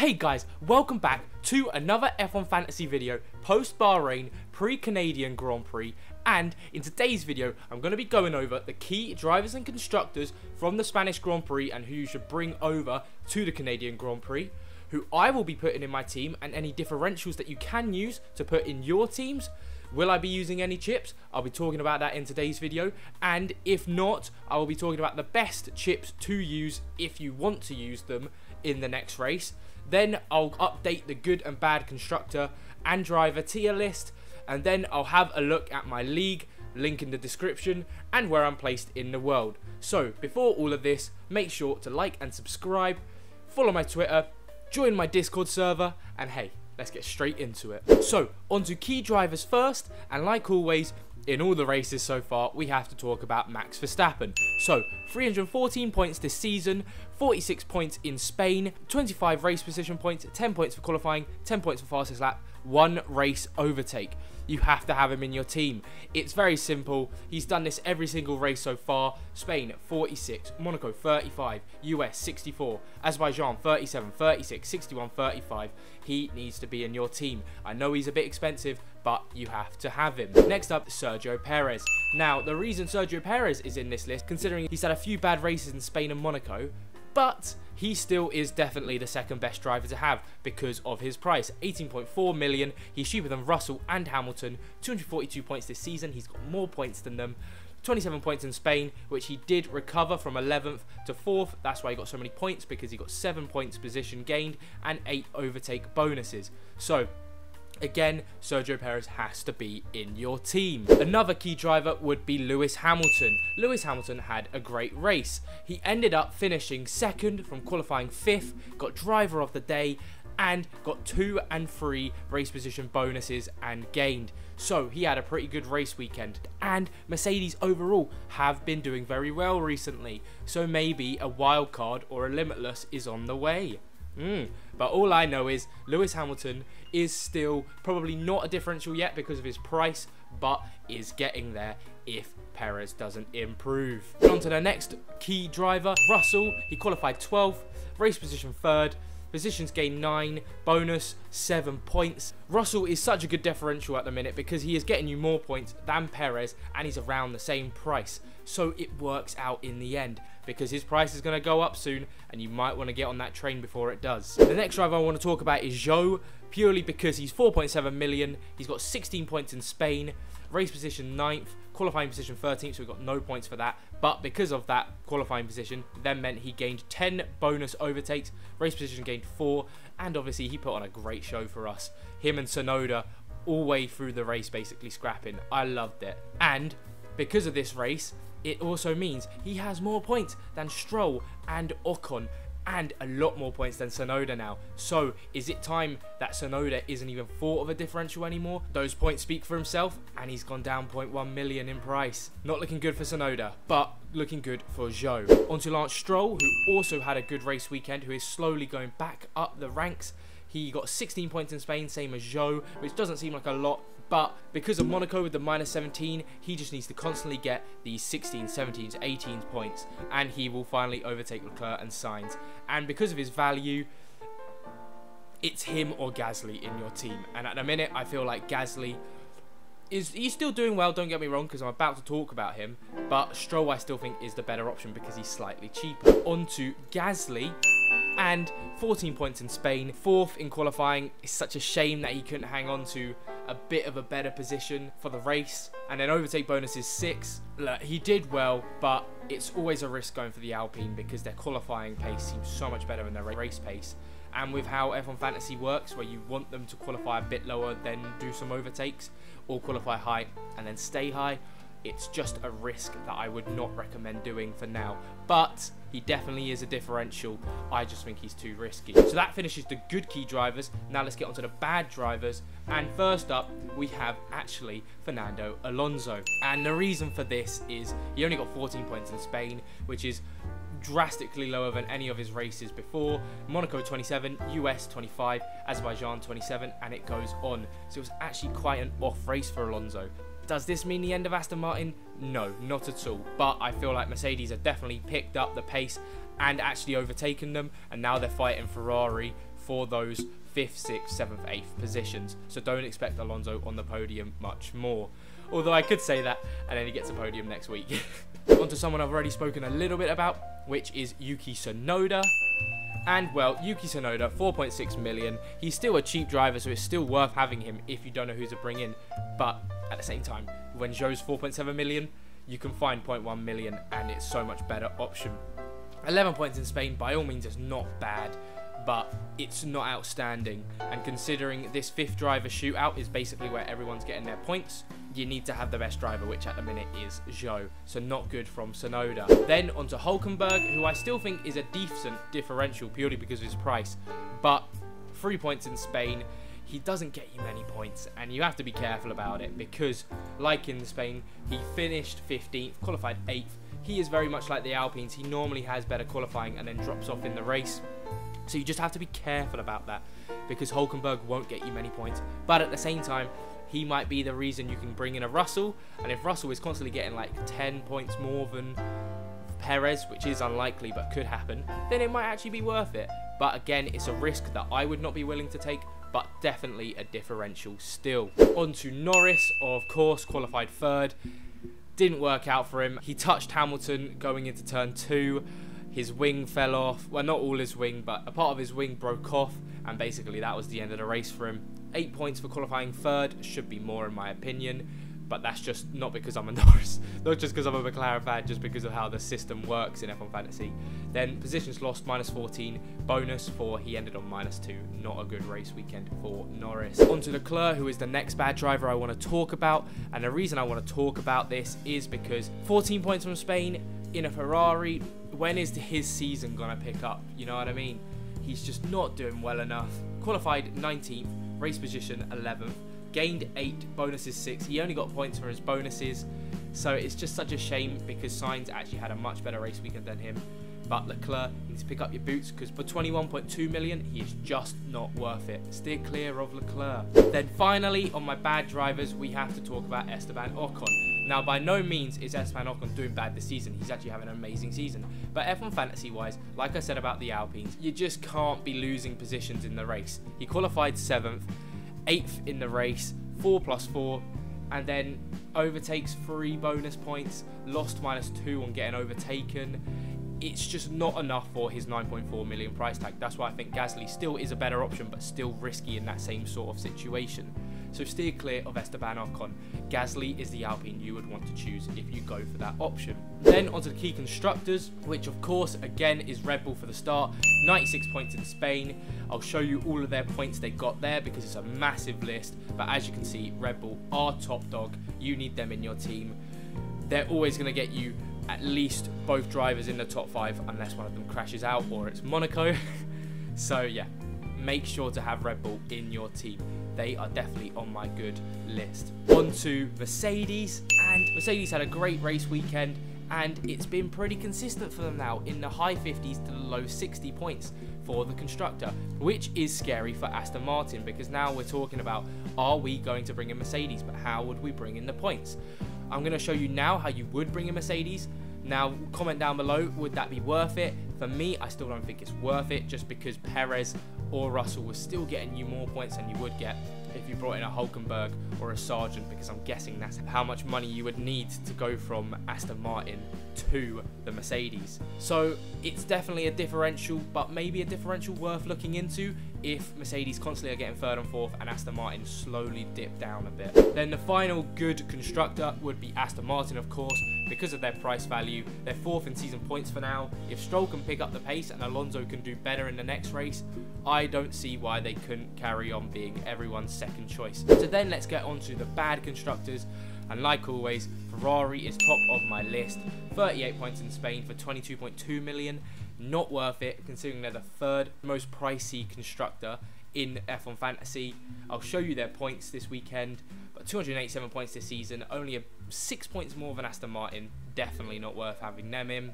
Hey guys, welcome back to another F1 Fantasy video post Bahrain pre-Canadian Grand Prix, and in today's video I'm going to be going over the key drivers and constructors from the Spanish Grand Prix and who you should bring over to the Canadian Grand Prix, who I will be putting in my team, and any differentials that you can use to put in your teams. Will I be using any chips? I'll be talking about that in today's video, and if not, I will be talking about the best chips to use if you want to use them in the next race. Then I'll update the good and bad constructor and driver tier list, and then I'll have a look at my league, link in the description, and where I'm placed in the world. So before all of this, make sure to like and subscribe, follow my Twitter, join my Discord server, and hey, let's get straight into it. So, on to key drivers first, and like always, in all the races so far, we have to talk about Max Verstappen. So, 314 points this season, 46 points in Spain, 25 race position points, 10 points for qualifying, 10 points for fastest lap, 1 race overtake. You have to have him in your team. It's very simple. He's done this every single race so far. Spain 46, Monaco 35, US 64, Azerbaijan 37, 36, 61, 35. He needs to be in your team. I know he's a bit expensive, but you have to have him. Next up, Sergio Perez. Now, the reason Sergio Perez is in this list, considering he's had a few bad races in Spain and Monaco, but he still is definitely the second best driver to have because of his price. 18.4 million. He's cheaper than Russell and Hamilton. 242 points this season. He's got more points than them. 27 points in Spain, which he did recover from 11th to 4th. That's why he got so many points, because he got 7 points position gained and 8 overtake bonuses. So again, Sergio Perez has to be in your team. Another key driver would be Lewis Hamilton. Lewis Hamilton had a great race. He ended up finishing 2nd from qualifying 5th, got driver of the day, and got 2 and 3 race position bonuses and gained. So he had a pretty good race weekend, and Mercedes overall have been doing very well recently. So maybe a wild card or a limitless is on the way. But all I know is Lewis Hamilton is still probably not a differential yet because of his price, but is getting there if Perez doesn't improve. On to the next key driver, Russell. He qualified 12th, race position 3rd, positions gained 9, bonus 7 points. Russell is such a good differential at the minute because he is getting you more points than Perez, and he's around the same price. So it works out in the end, because his price is going to go up soon, and you might want to get on that train before it does. The next driver I want to talk about is Zhou, purely because he's 4.7 million. He's got 16 points in Spain, race position 9th, qualifying position 13th, so we got no points for that. But because of that qualifying position, then meant he gained 10 bonus overtakes, race position gained 4, and obviously he put on a great show for us. Him and Tsunoda all the way through the race basically scrapping. I loved it. And because of this race, it also means he has more points than Stroll and Ocon, and a lot more points than Tsunoda now. So is it time that Tsunoda isn't even thought of a differential anymore? Those points speak for himself, and he's gone down 0.1 million in price. Not looking good for Tsunoda, but looking good for Zhou. On to Lance Stroll, who also had a good race weekend, who is slowly going back up the ranks. He got 16 points in Spain, same as Zhou, which doesn't seem like a lot, but because of Monaco with the minus 17, he just needs to constantly get these 16, 17, 18 points, and he will finally overtake Leclerc and Sainz. And because of his value, it's him or Gasly in your team. And at the minute, I feel like Gasly he's still doing well, don't get me wrong, because I'm about to talk about him, but Stroll I still think is the better option because he's slightly cheaper. On to Gasly. And 14 points in Spain, 4th in qualifying. It's such a shame that he couldn't hang on to a bit of a better position for the race. And then overtake bonus is 6. Look, he did well, but it's always a risk going for the Alpine because their qualifying pace seems so much better than their race pace. And with how F1 Fantasy works, where you want them to qualify a bit lower, then do some overtakes, or qualify high and then stay high, it's just a risk that I would not recommend doing for now. But he definitely is a differential. I just think he's too risky. So that finishes the good key drivers. Now let's get onto the bad drivers. And first up, we have actually Fernando Alonso. And the reason for this is he only got 14 points in Spain, which is drastically lower than any of his races before. Monaco 27, US 25, Azerbaijan 27, and it goes on. So it was actually quite an off race for Alonso. Does this mean the end of Aston Martin? No, not at all. But I feel like Mercedes have definitely picked up the pace and actually overtaken them, and now they're fighting Ferrari for those 5th, 6th, 7th, 8th positions. So don't expect Alonso on the podium much more. Although I could say that, and then he gets a podium next week. On to someone I've already spoken a little bit about, which is Yuki Tsunoda. And, well, Yuki Tsunoda, 4.6 million. He's still a cheap driver, so it's still worth having him if you don't know who to bring in. But at the same time, when Zhou's 4.7 million, you can find 0.1 million, and it's so much better option. 11 points in Spain, by all means, is not bad, but it's not outstanding. And considering this 5th driver shootout is basically where everyone's getting their points, you need to have the best driver, which at the minute is Zhou. So not good from Tsunoda. Then onto Hülkenberg, who I still think is a decent differential purely because of his price. But 3 points in Spain, he doesn't get you many points, and you have to be careful about it because, like in Spain, he finished 15th, qualified 8th. He is very much like the Alpines. He normally has better qualifying and then drops off in the race. So you just have to be careful about that because Hülkenberg won't get you many points. But at the same time, he might be the reason you can bring in a Russell. And if Russell is constantly getting like 10 points more than Perez, which is unlikely but could happen, then it might actually be worth it. But again, it's a risk that I would not be willing to take, but definitely a differential still. On to Norris, of course, qualified 3rd. Didn't work out for him. He touched Hamilton going into turn 2. His wing fell off. Well, not all his wing, but a part of his wing broke off, and basically that was the end of the race for him. 8 points for qualifying 3rd. Should be more in my opinion, but that's just not because I'm a Norris, not just because I'm a McLaren fan, just because of how the system works in F1 Fantasy. Then positions lost, -14, bonus for he ended on -2. Not a good race weekend for Norris. On to Leclerc, who is the next bad driver I want to talk about, and the reason I want to talk about this is because 14 points from Spain in a Ferrari. When is his season gonna pick up? You know what I mean? He's just not doing well enough. Qualified 19th, race position 11th, gained 8, bonuses 6. He only got points for his bonuses, so it's just such a shame because Sainz actually had a much better race weekend than him. But Leclerc needs to pick up your boots because for 21.2 million, he is just not worth it. Steer clear of Leclerc. Then finally, on my bad drivers, we have to talk about Esteban Ocon. Now, by no means is Esteban Ocon doing bad this season. He's actually having an amazing season. But F1 Fantasy-wise, like I said about the Alpines, you just can't be losing positions in the race. He qualified 7th, 8th in the race, 4+4, and then overtakes 3 bonus points, lost -2 on getting overtaken. It's just not enough for his 9.4 million price tag. That's why I think Gasly still is a better option, but still risky in that same sort of situation. So steer clear of Esteban Ocon. Gasly is the Alpine you would want to choose if you go for that option. Then onto the key constructors, which of course again is Red Bull for the start. 96 points in Spain. I'll show you all of their points they got there because it's a massive list. But as you can see, Red Bull are top dog. You need them in your team. They're always going to get you at least both drivers in the top 5 unless one of them crashes out or it's Monaco. So yeah, make sure to have Red Bull in your team. They are definitely on my good list. On to Mercedes, and Mercedes had a great race weekend and it's been pretty consistent for them now in the high 50s to the low 60 points for the constructor, which is scary for Aston Martin because now we're talking about, are we going to bring in Mercedes, but how would we bring in the points? I'm going to show you now how you would bring a Mercedes. Now, comment down below, would that be worth it? For me, I still don't think it's worth it just because Perez or Russell was still getting you more points than you would get if you brought in a Hülkenberg or a Sargent, because I'm guessing that's how much money you would need to go from Aston Martin to the Mercedes. So it's definitely a differential, but maybe a differential worth looking into if Mercedes constantly are getting 3rd and 4th and Aston Martin slowly dip down a bit. Then the final good constructor would be Aston Martin, of course, because of their price value. They're 4th in season points for now. If Stroll can pick up the pace and Alonso can do better in the next race, I don't see why they couldn't carry on being everyone's second choice. So then let's get on to the bad constructors. And like always, Ferrari is top of my list. 38 points in Spain for 22.2 million. Not worth it considering they're the 3rd most pricey constructor in F1 Fantasy. I'll show you their points this weekend. But 287 points this season, only 6 points more than Aston Martin. Definitely not worth having them in.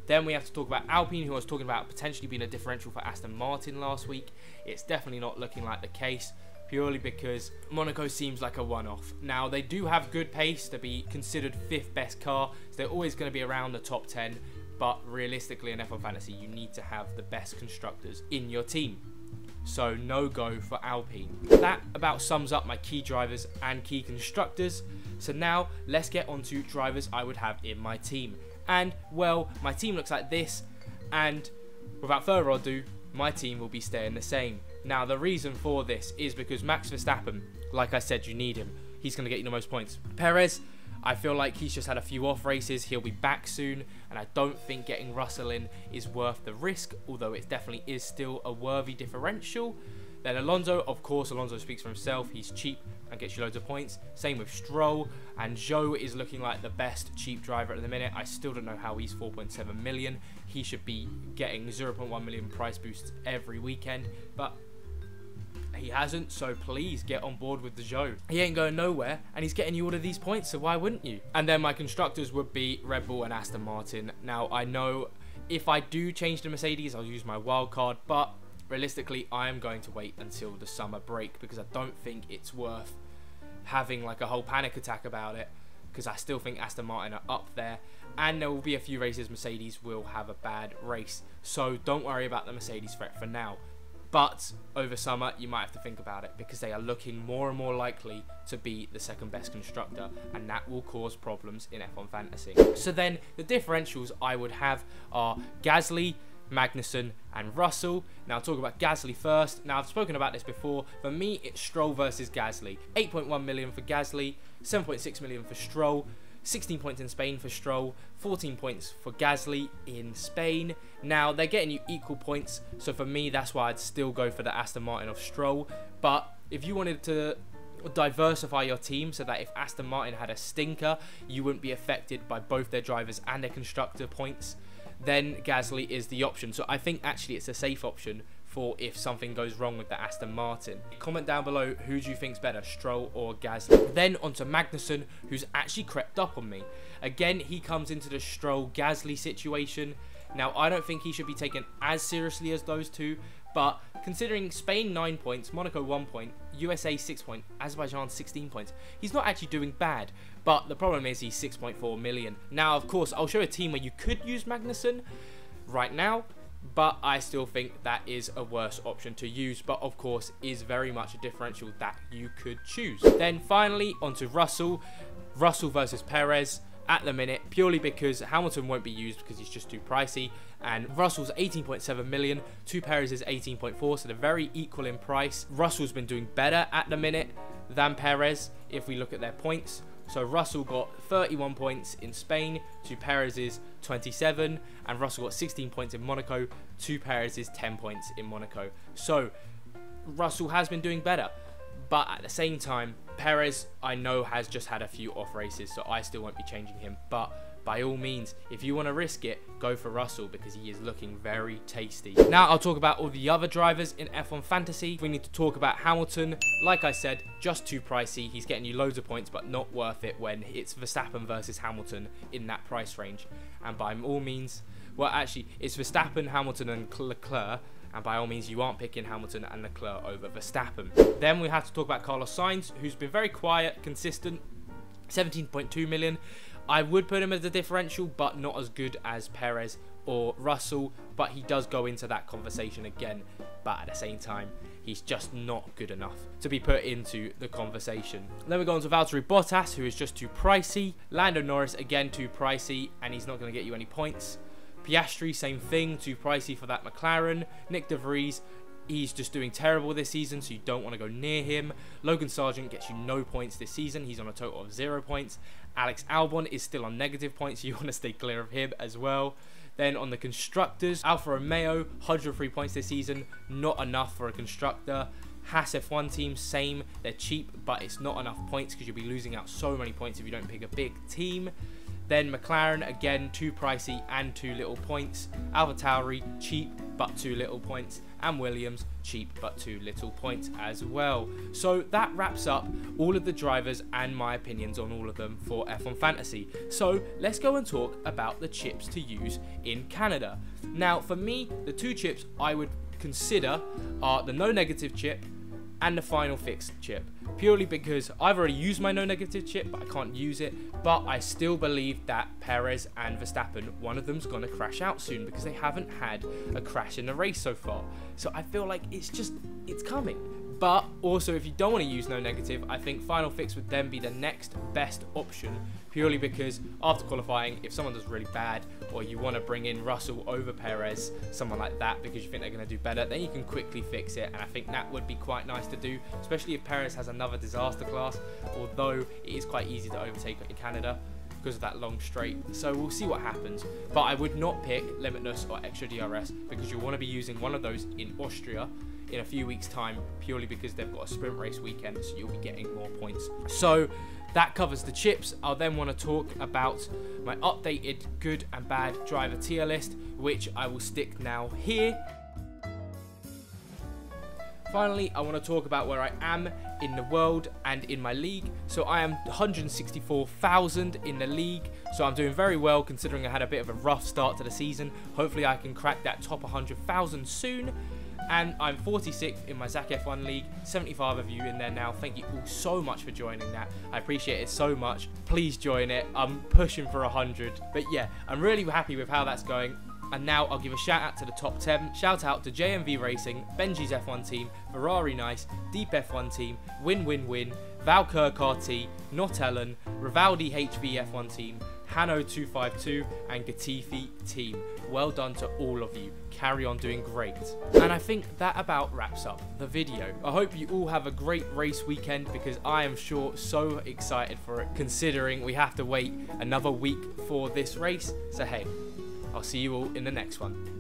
Then we have to talk about Alpine, who I was talking about potentially being a differential for Aston Martin last week. It's definitely not looking like the case, purely because Monaco seems like a one-off. Now, they do have good pace to be considered 5th best car, so they're always going to be around the top 10, but realistically in F1 Fantasy, you need to have the best constructors in your team. so no go for Alpine. That about sums up my key drivers and key constructors. So now let's get on to drivers I would have in my team. And well, my team looks like this, and without further ado, my team will be staying the same. Now the reason for this is because Max Verstappen, like I said, you need him. He's going to get you the most points. Perez, I feel like he's just had a few off races. He'll be back soon, and I don't think getting Russell in is worth the risk, although it definitely is still a worthy differential. Then Alonso, of course, Alonso speaks for himself. He's cheap and gets you loads of points. Same with Stroll, and Zhou is looking like the best cheap driver at the minute. I still don't know how he's 4.7 million. He should be getting 0.1 million price boosts every weekend, but he hasn't, so please get on board with the Zhou. He ain't going nowhere, and he's getting you all of these points, so why wouldn't you? And then my constructors would be Red Bull and Aston Martin. Now, I know if I do change to Mercedes, I'll use my wild card, but realistically, I am going to wait until the summer break because I don't think it's worth having like a whole panic attack about it, because I still think Aston Martin are up there, and there will be a few races Mercedes will have a bad race. So don't worry about the Mercedes threat for now. But over summer, you might have to think about it because they are looking more and more likely to be the second best constructor, and that will cause problems in F1 Fantasy. So then the differentials I would have are Gasly, Magnussen and Russell. Now I'll talk about Gasly first. Now I've spoken about this before. For me, it's Stroll versus Gasly. 8.1 million for Gasly, 7.6 million for Stroll. 16 points in Spain for Stroll, 14 points for Gasly in Spain. Now, they're getting you equal points, so for me, that's why I'd still go for the Aston Martin of Stroll. But if you wanted to diversify your team so that if Aston Martin had a stinker, you wouldn't be affected by both their drivers and their constructor points, then Gasly is the option. So I think actually it's a safe option for if something goes wrong with the Aston Martin. Comment down below, who do you think's better, Stroll or Gasly? Then onto Magnussen, who's actually crept up on me. Again, he comes into the Stroll-Gasly situation. Now, I don't think he should be taken as seriously as those two, but considering Spain 9 points, Monaco 1 point, USA 6 points, Azerbaijan 16 points, he's not actually doing bad. But the problem is he's 6.4 million. Now, of course, I'll show a team where you could use Magnussen right now, but I still think that is a worse option to use, but of course is very much a differential that you could choose. Then finally onto Russell versus Perez at the minute, purely because Hamilton won't be used because he's just too pricey, and Russell's 18.7 million to Perez's 18.4, so they're very equal in price. Russell's been doing better at the minute than Perez if we look at their points. So Russell got 31 points in Spain to Perez's 27, and Russell got 16 points in Monaco to Perez's 10 points in Monaco. So Russell has been doing better, but at the same time, Perez I know has just had a few off races, so I still won't be changing him. But by all means, if you want to risk it, go for Russell because he is looking very tasty. Now I'll talk about all the other drivers in F1 Fantasy. We need to talk about Hamilton. Like I said, just too pricey. He's getting you loads of points, but not worth it when it's Verstappen versus Hamilton in that price range. And by all means, well, actually, it's Verstappen, Hamilton, and Leclerc. And by all means, you aren't picking Hamilton and Leclerc over Verstappen. Then we have to talk about Carlos Sainz, who's been very quiet, consistent, 17.2 million. I would put him as a differential, but not as good as Perez or Russell, but he does go into that conversation again. But at the same time, he's just not good enough to be put into the conversation. Then we go on to Valtteri Bottas, who is just too pricey. Lando Norris, again, too pricey, and he's not going to get you any points. Piastri, same thing, too pricey for that McLaren. Nick De Vries, he's just doing terrible this season, so you don't want to go near him. Logan Sargent gets you no points this season. He's on a total of 0 points. Alex Albon is still on negative points, so you want to stay clear of him as well. Then on the constructors, Alfa Romeo, 103 points this season. Not enough for a constructor. Haas F1 team, same. They're cheap, but it's not enough points because you'll be losing out so many points if you don't pick a big team. Then McLaren, again, too pricey and too little points. AlphaTauri, cheap but too little points. And Williams, cheap but too little points as well. So that wraps up all of the drivers and my opinions on all of them for F1 Fantasy. So let's go and talk about the chips to use in Canada. Now, for me, the two chips I would consider are the no negative chip and the Final Fix chip, purely because I've already used my no negative chip, but I can't use it. But I still believe that Perez and Verstappen, one of them's gonna crash out soon, because they haven't had a crash in the race so far. So I feel like it's coming. But also, if you don't want to use no negative, I think Final Fix would then be the next best option, purely because after qualifying, if someone does really bad, or you want to bring in Russell over Perez, someone like that, because you think they're going to do better, then you can quickly fix it. And I think that would be quite nice to do, especially if Perez has another disaster class, although it is quite easy to overtake in Canada because of that long straight. So we'll see what happens. But I would not pick Limitless or Extra DRS, because you want to be using one of those in Austria in a few weeks time, purely because they've got a sprint race weekend, so you'll be getting more points. So that covers the chips. I'll then want to talk about my updated good and bad driver tier list, which I will stick now here. Finally, I want to talk about where I am in the world and in my league. So I am 164,000 in the league, so I'm doing very well considering I had a bit of a rough start to the season. Hopefully I can crack that top 100,000 soon. And I'm 46th in my Zach F1 league, 75 of you in there now. Thank you all so much for joining that. I appreciate it so much. Please join it. I'm pushing for 100. But yeah, I'm really happy with how that's going. And now I'll give a shout out to the top 10. Shout out to JMV Racing, Benji's F1 team, Ferrari Nice, Deep F1 team, Win Win Win, Valkyr RT, Not Ellen, Rivaldi HV F1 team, Hano252 and Gatifi team. Well done to all of you. Carry on doing great. And I think that about wraps up the video. I hope you all have a great race weekend, because I am sure so excited for it, considering we have to wait another week for this race. So hey, I'll see you all in the next one.